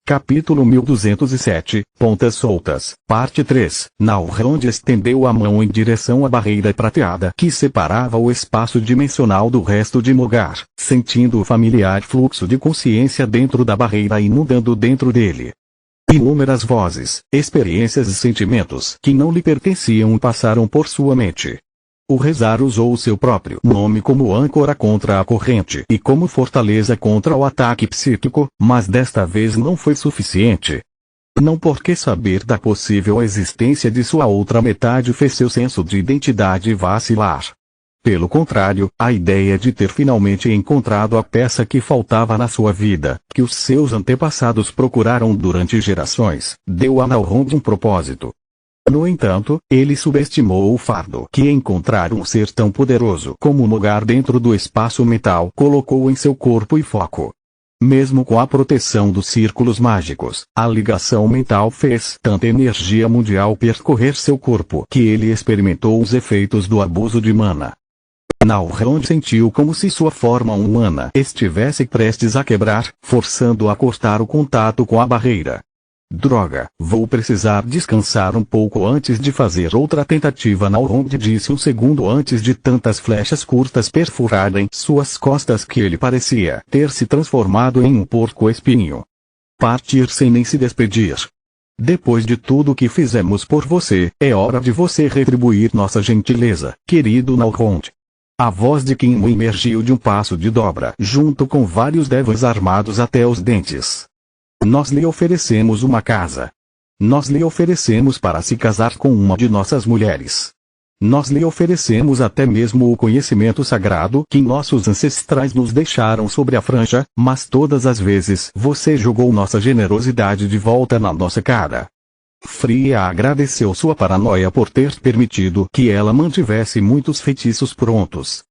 Capítulo 1207, Pontas Soltas, Parte 3. Nalrond estendeu a mão em direção à barreira prateada que separava o espaço dimensional do resto de Mogar, sentindo o familiar fluxo de consciência dentro da barreira inundando dentro dele. Inúmeras vozes, experiências e sentimentos que não lhe pertenciam passaram por sua mente. O rezar usou seu próprio nome como âncora contra a corrente e como fortaleza contra o ataque psíquico, mas desta vez não foi suficiente. Não porque saber da possível existência de sua outra metade fez seu senso de identidade vacilar. Pelo contrário, a ideia de ter finalmente encontrado a peça que faltava na sua vida, que os seus antepassados procuraram durante gerações, deu a Nalrond um propósito. No entanto, ele subestimou o fardo que encontrar um ser tão poderoso como Mogar dentro do espaço mental colocou em seu corpo e foco. Mesmo com a proteção dos círculos mágicos, a ligação mental fez tanta energia mundial percorrer seu corpo que ele experimentou os efeitos do abuso de mana. Nalrond sentiu como se sua forma humana estivesse prestes a quebrar, forçando-o a cortar o contato com a barreira. Droga, vou precisar descansar um pouco antes de fazer outra tentativa. Nalrond disse um segundo antes de tantas flechas curtas perfurarem suas costas que ele parecia ter se transformado em um porco-espinho. Partir sem nem se despedir. Depois de tudo que fizemos por você, é hora de você retribuir nossa gentileza, querido Nalrond. A voz de Kinmo emergiu de um passo de dobra junto com vários devas armados até os dentes. Nós lhe oferecemos uma casa. Nós lhe oferecemos para se casar com uma de nossas mulheres. Nós lhe oferecemos até mesmo o conhecimento sagrado que nossos ancestrais nos deixaram sobre a franja, mas todas as vezes você jogou nossa generosidade de volta na nossa cara. Fria agradeceu sua paranoia por ter permitido que ela mantivesse muitos feitiços prontos.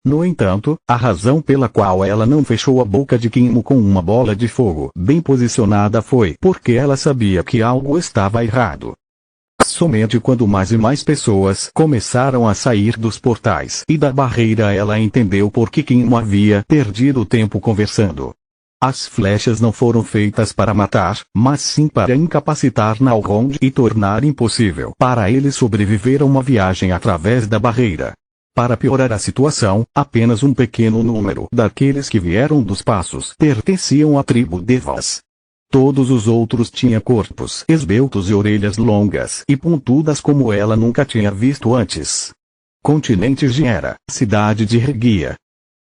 No entanto, a razão pela qual ela não fechou a boca de Kinmo com uma bola de fogo bem posicionada foi porque ela sabia que algo estava errado. Somente quando mais e mais pessoas começaram a sair dos portais e da barreira ela entendeu por que Kinmo havia perdido tempo conversando. As flechas não foram feitas para matar, mas sim para incapacitar Nalrond e tornar impossível para ele sobreviver a uma viagem através da barreira. Para piorar a situação, apenas um pequeno número daqueles que vieram dos passos pertenciam à tribo Devas. Todos os outros tinham corpos esbeltos e orelhas longas e pontudas como ela nunca tinha visto antes. Continente Gera, cidade de Regia.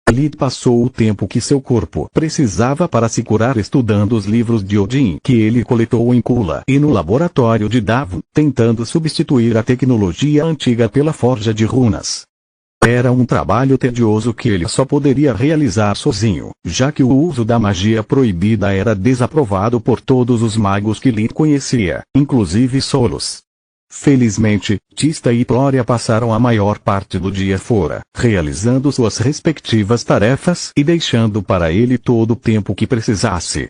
Lid passou o tempo que seu corpo precisava para se curar estudando os livros de Odin que ele coletou em Kula e no laboratório de Davon, tentando substituir a tecnologia antiga pela forja de runas. Era um trabalho tedioso que ele só poderia realizar sozinho, já que o uso da magia proibida era desaprovado por todos os magos que Lid conhecia, inclusive Solos. Felizmente, Tista e Plória passaram a maior parte do dia fora, realizando suas respectivas tarefas e deixando para ele todo o tempo que precisasse.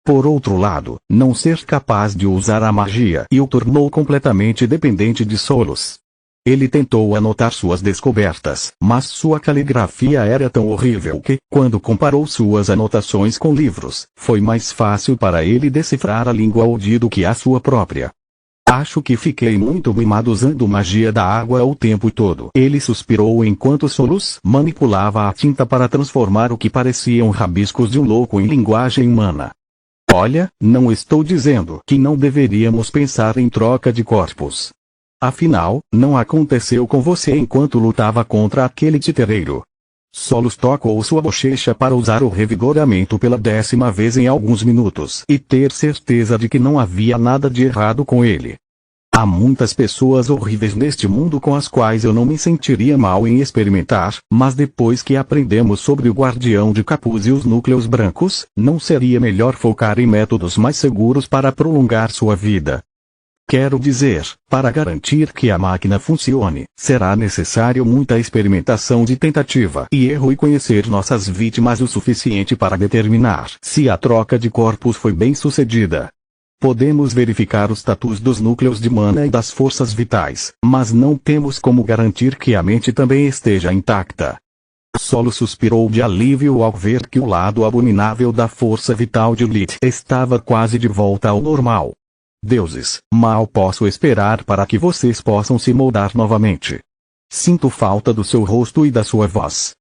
Por outro lado, não ser capaz de usar a magia o tornou completamente dependente de Solos. Ele tentou anotar suas descobertas, mas sua caligrafia era tão horrível que, quando comparou suas anotações com livros, foi mais fácil para ele decifrar a língua Odi do que a sua própria. Acho que fiquei muito mimado usando magia da água o tempo todo. Ele suspirou enquanto Solos manipulava a tinta para transformar o que pareciam rabiscos de um louco em linguagem humana. Olha, não estou dizendo que não deveríamos pensar em troca de corpos. Afinal, não aconteceu com você enquanto lutava contra aquele titereiro. Solos tocou sua bochecha para usar o revigoramento pela 10ª vez em alguns minutos e ter certeza de que não havia nada de errado com ele. Há muitas pessoas horríveis neste mundo com as quais eu não me sentiria mal em experimentar, mas depois que aprendemos sobre o Guardião de Capuz e os núcleos brancos, não seria melhor focar em métodos mais seguros para prolongar sua vida? Quero dizer, para garantir que a máquina funcione, será necessário muita experimentação de tentativa e erro e conhecer nossas vítimas o suficiente para determinar se a troca de corpos foi bem sucedida. Podemos verificar os status dos núcleos de mana e das forças vitais, mas não temos como garantir que a mente também esteja intacta. Solo suspirou de alívio ao ver que o lado abominável da força vital de Lilith estava quase de volta ao normal. Deuses, mal posso esperar para que vocês possam se moldar novamente. Sinto falta do seu rosto e da sua voz.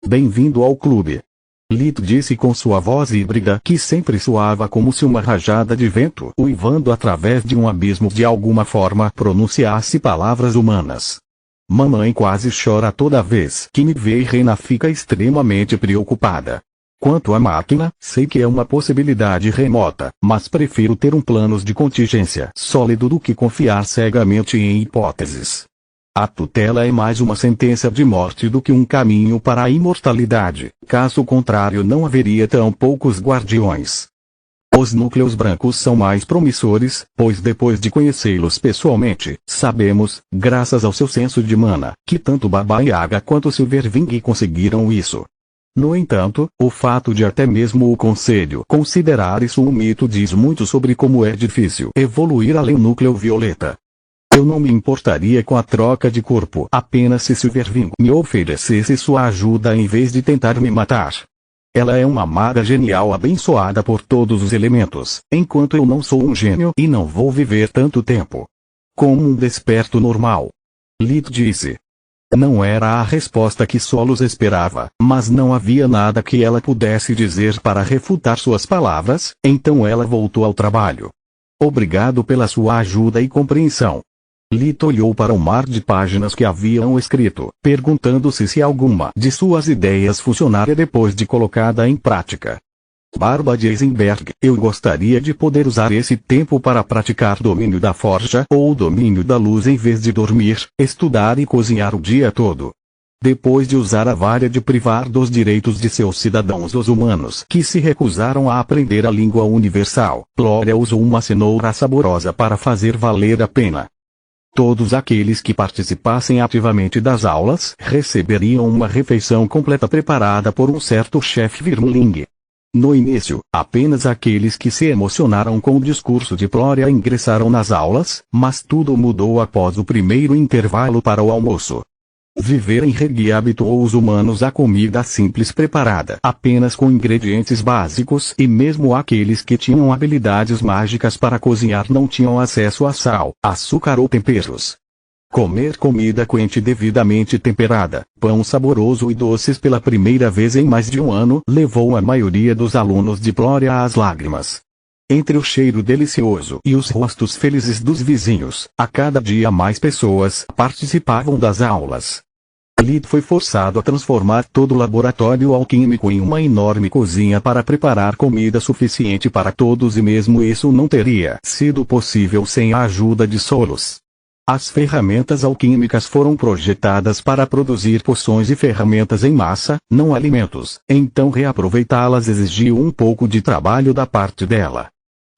Bem-vindo ao clube. Lilith disse com sua voz híbrida que sempre soava como se uma rajada de vento uivando através de um abismo de alguma forma pronunciasse palavras humanas. Mamãe quase chora toda vez que me vê e Rena fica extremamente preocupada. Quanto à máquina, sei que é uma possibilidade remota, mas prefiro ter um plano de contingência sólido do que confiar cegamente em hipóteses. A tutela é mais uma sentença de morte do que um caminho para a imortalidade, caso contrário não haveria tão poucos guardiões. Os núcleos brancos são mais promissores, pois depois de conhecê-los pessoalmente, sabemos, graças ao seu senso de mana, que tanto Baba Yaga quanto Silverwing conseguiram isso. No entanto, o fato de até mesmo o Conselho considerar isso um mito diz muito sobre como é difícil evoluir além do núcleo violeta. Eu não me importaria com a troca de corpo apenas se Silverwing me oferecesse sua ajuda em vez de tentar me matar. Ela é uma maga genial abençoada por todos os elementos, enquanto eu não sou um gênio e não vou viver tanto tempo. Como um desperto normal. Lilith disse. Não era a resposta que Solos esperava, mas não havia nada que ela pudesse dizer para refutar suas palavras, então ela voltou ao trabalho. Obrigado pela sua ajuda e compreensão. Lilith olhou para o mar de páginas que haviam escrito, perguntando-se se alguma de suas ideias funcionaria depois de colocada em prática. Barba de Eisenberg, eu gostaria de poder usar esse tempo para praticar domínio da forja ou domínio da luz em vez de dormir, estudar e cozinhar o dia todo. Depois de usar a vara de privar dos direitos de seus cidadãos os humanos que se recusaram a aprender a língua universal, Gloria usou uma cenoura saborosa para fazer valer a pena. Todos aqueles que participassem ativamente das aulas receberiam uma refeição completa preparada por um certo chefe Virmling. No início, apenas aqueles que se emocionaram com o discurso de Gloria ingressaram nas aulas, mas tudo mudou após o primeiro intervalo para o almoço. Viver em Regia habituou os humanos à comida simples preparada apenas com ingredientes básicos e mesmo aqueles que tinham habilidades mágicas para cozinhar não tinham acesso a sal, açúcar ou temperos. Comer comida quente devidamente temperada, pão saboroso e doces pela primeira vez em mais de um ano levou a maioria dos alunos de Gloria às lágrimas. Entre o cheiro delicioso e os rostos felizes dos vizinhos, a cada dia mais pessoas participavam das aulas. Lilith foi forçado a transformar todo o laboratório alquímico em uma enorme cozinha para preparar comida suficiente para todos e mesmo isso não teria sido possível sem a ajuda de Solos. As ferramentas alquímicas foram projetadas para produzir poções e ferramentas em massa, não alimentos, então reaproveitá-las exigiu um pouco de trabalho da parte dela.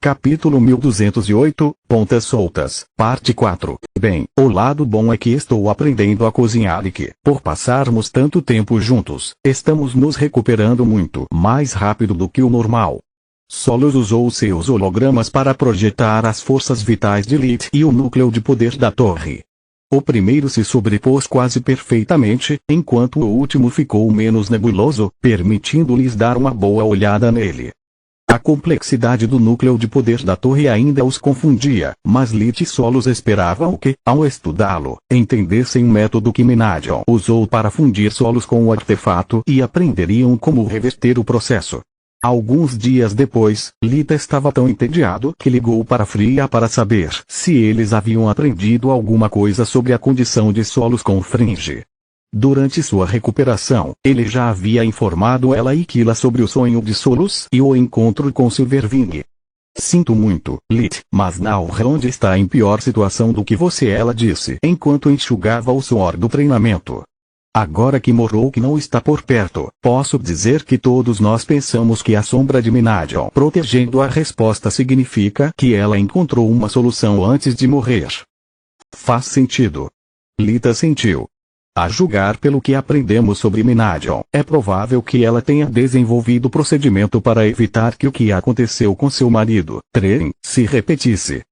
Capítulo 1208, Pontas Soltas, Parte 4. Bem, o lado bom é que estou aprendendo a cozinhar e que, por passarmos tanto tempo juntos, estamos nos recuperando muito mais rápido do que o normal. Solos usou seus hologramas para projetar as forças vitais de Lilith e o núcleo de poder da torre. O primeiro se sobrepôs quase perfeitamente, enquanto o último ficou menos nebuloso, permitindo-lhes dar uma boa olhada nele. A complexidade do núcleo de poder da torre ainda os confundia, mas Lilith e Solos esperavam que, ao estudá-lo, entendessem o método que Menadion usou para fundir Solos com o artefato e aprenderiam como reverter o processo. Alguns dias depois, Lilith estava tão entediado que ligou para Fria para saber se eles haviam aprendido alguma coisa sobre a condição de Solos com Fringe. Durante sua recuperação, ele já havia informado ela e Kila sobre o sonho de Solos e o encontro com Silverwing. Sinto muito, Lilith, mas Nalrond está em pior situação do que você, ela disse enquanto enxugava o suor do treinamento. Agora que Morrowind não está por perto, posso dizer que todos nós pensamos que a sombra de Menadion protegendo a resposta significa que ela encontrou uma solução antes de morrer. Faz sentido. Lita sentiu. A julgar pelo que aprendemos sobre Menadion, é provável que ela tenha desenvolvido procedimento para evitar que o que aconteceu com seu marido, Tren, se repetisse.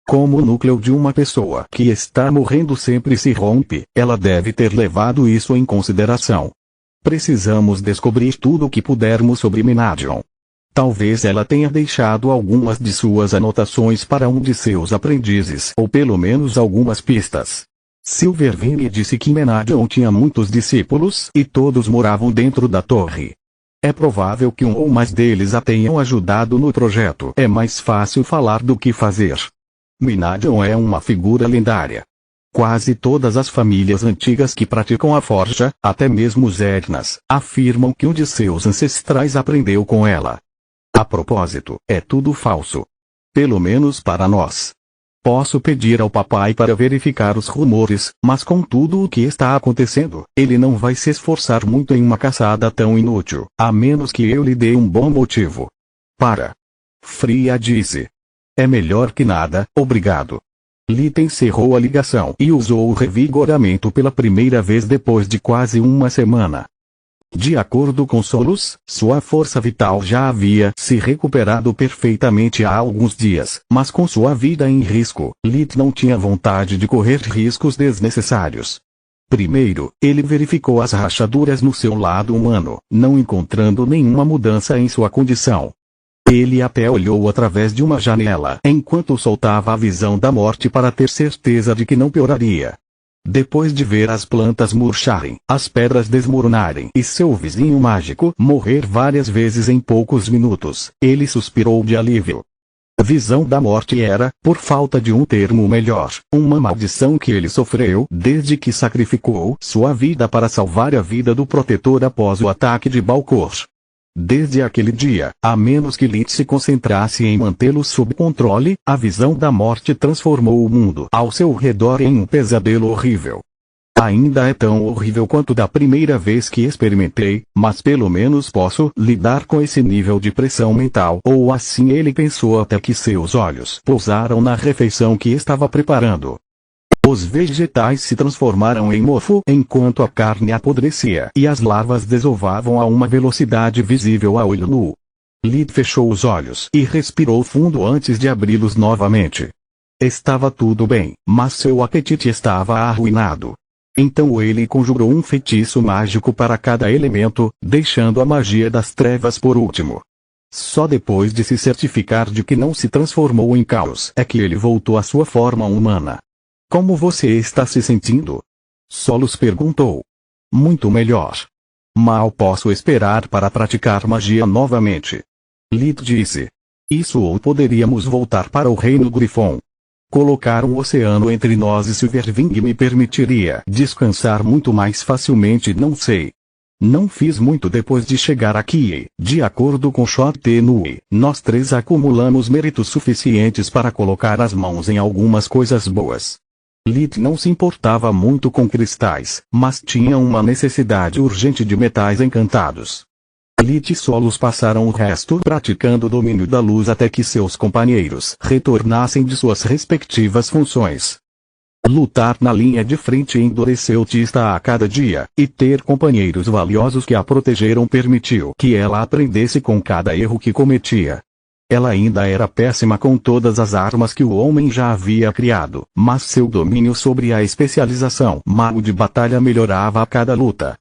Como o núcleo de uma pessoa que está morrendo sempre se rompe, ela deve ter levado isso em consideração. Precisamos descobrir tudo o que pudermos sobre Menadion. Talvez ela tenha deixado algumas de suas anotações para um de seus aprendizes, ou pelo menos algumas pistas. Silverwing disse que Menadion tinha muitos discípulos e todos moravam dentro da torre. É provável que um ou mais deles a tenham ajudado no projeto. É mais fácil falar do que fazer. Menadion é uma figura lendária. Quase todas as famílias antigas que praticam a forja, até mesmo os Etnas, afirmam que um de seus ancestrais aprendeu com ela. A propósito, é tudo falso. Pelo menos para nós. Posso pedir ao papai para verificar os rumores, mas com tudo o que está acontecendo, ele não vai se esforçar muito em uma caçada tão inútil, a menos que eu lhe dê um bom motivo. Para. Fria disse. É melhor que nada, obrigado. Lita encerrou a ligação e usou o revigoramento pela primeira vez depois de quase uma semana. De acordo com Solus, sua força vital já havia se recuperado perfeitamente há alguns dias, mas com sua vida em risco, Lit não tinha vontade de correr riscos desnecessários. Primeiro, ele verificou as rachaduras no seu lado humano, não encontrando nenhuma mudança em sua condição. Ele até olhou através de uma janela enquanto soltava a visão da morte para ter certeza de que não pioraria. Depois de ver as plantas murcharem, as pedras desmoronarem e seu vizinho mágico morrer várias vezes em poucos minutos, ele suspirou de alívio. A visão da morte era, por falta de um termo melhor, uma maldição que ele sofreu desde que sacrificou sua vida para salvar a vida do protetor após o ataque de Balcor. Desde aquele dia, a menos que Lit se concentrasse em mantê-lo sob controle, a visão da morte transformou o mundo ao seu redor em um pesadelo horrível. Ainda é tão horrível quanto da primeira vez que experimentei, mas pelo menos posso lidar com esse nível de pressão mental. Ou assim ele pensou até que seus olhos pousaram na refeição que estava preparando. Os vegetais se transformaram em mofo enquanto a carne apodrecia e as larvas desovavam a uma velocidade visível a olho nu. Lit fechou os olhos e respirou fundo antes de abri-los novamente. Estava tudo bem, mas seu apetite estava arruinado. Então ele conjurou um feitiço mágico para cada elemento, deixando a magia das trevas por último. Só depois de se certificar de que não se transformou em caos é que ele voltou à sua forma humana. Como você está se sentindo? Solus perguntou. Muito melhor. Mal posso esperar para praticar magia novamente. Lit disse. Isso ou poderíamos voltar para o Reino Grifon. Colocar um oceano entre nós e Silverwing me permitiria descansar muito mais facilmente, não sei. Não fiz muito depois de chegar aqui e, de acordo com Short-Tenue, nós três acumulamos méritos suficientes para colocar as mãos em algumas coisas boas. Lit não se importava muito com cristais, mas tinha uma necessidade urgente de metais encantados. Lit e Solus passaram o resto praticando o domínio da luz até que seus companheiros retornassem de suas respectivas funções. Lutar na linha de frente endureceu Tista a cada dia, e ter companheiros valiosos que a protegeram permitiu que ela aprendesse com cada erro que cometia. Ela ainda era péssima com todas as armas que o homem já havia criado, mas seu domínio sobre a especialização mago de batalha melhorava a cada luta.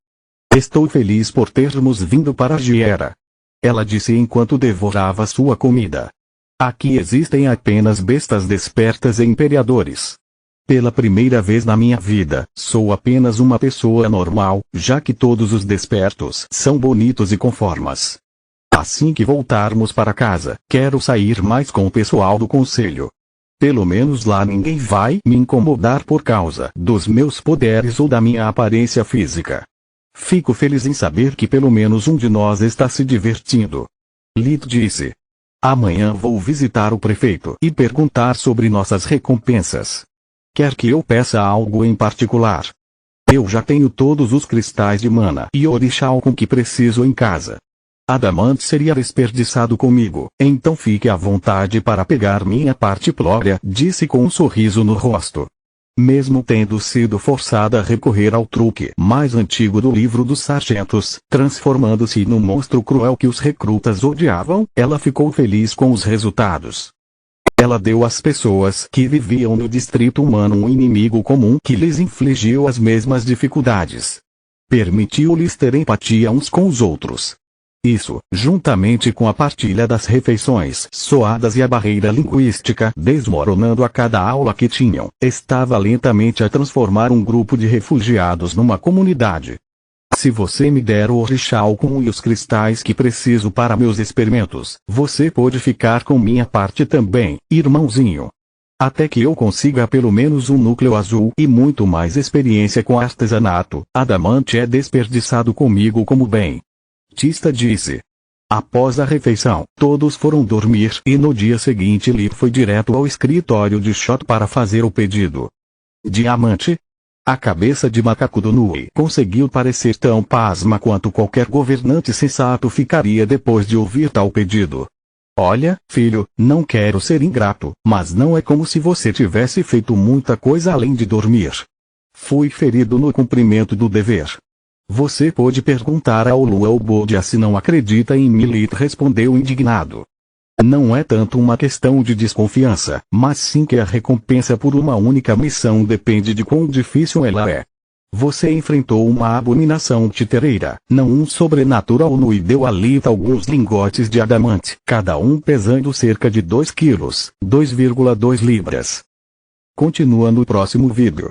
Estou feliz por termos vindo para Giera. Ela disse enquanto devorava sua comida. Aqui existem apenas bestas despertas e imperadores. Pela primeira vez na minha vida, sou apenas uma pessoa normal, já que todos os despertos são bonitos e com formas. Assim que voltarmos para casa, quero sair mais com o pessoal do conselho. Pelo menos lá ninguém vai me incomodar por causa dos meus poderes ou da minha aparência física. Fico feliz em saber que pelo menos um de nós está se divertindo. Lit disse. Amanhã vou visitar o prefeito e perguntar sobre nossas recompensas. Quer que eu peça algo em particular? Eu já tenho todos os cristais de mana e orixá com que preciso em casa. Adamant seria desperdiçado comigo, então fique à vontade para pegar minha parte própria, disse com um sorriso no rosto. Mesmo tendo sido forçada a recorrer ao truque mais antigo do livro dos sargentos, transformando-se no monstro cruel que os recrutas odiavam, ela ficou feliz com os resultados. Ela deu às pessoas que viviam no distrito humano um inimigo comum que lhes infligiu as mesmas dificuldades. Permitiu-lhes ter empatia uns com os outros. Isso, juntamente com a partilha das refeições suadas e a barreira linguística desmoronando a cada aula que tinham, estava lentamente a transformar um grupo de refugiados numa comunidade. Se você me der o orixá Okun e os cristais que preciso para meus experimentos, você pode ficar com minha parte também, irmãozinho. Até que eu consiga pelo menos um núcleo azul e muito mais experiência com artesanato, adamante é desperdiçado comigo como bem. Tista disse. Após a refeição, todos foram dormir e no dia seguinte Lee foi direto ao escritório de Shot para fazer o pedido. Diamante? A cabeça de macaco do Nui conseguiu parecer tão pasma quanto qualquer governante sensato ficaria depois de ouvir tal pedido. Olha, filho, não quero ser ingrato, mas não é como se você tivesse feito muita coisa além de dormir. Fui ferido no cumprimento do dever. Você pode perguntar ao Lua ou Bodia se não acredita em mim, Lee respondeu indignado. Não é tanto uma questão de desconfiança, mas sim que a recompensa por uma única missão depende de quão difícil ela é. Você enfrentou uma abominação titereira, não um sobrenatural, e deu a Lita alguns lingotes de adamante, cada um pesando cerca de 2 quilos, 2,2 libras. Continua no próximo vídeo.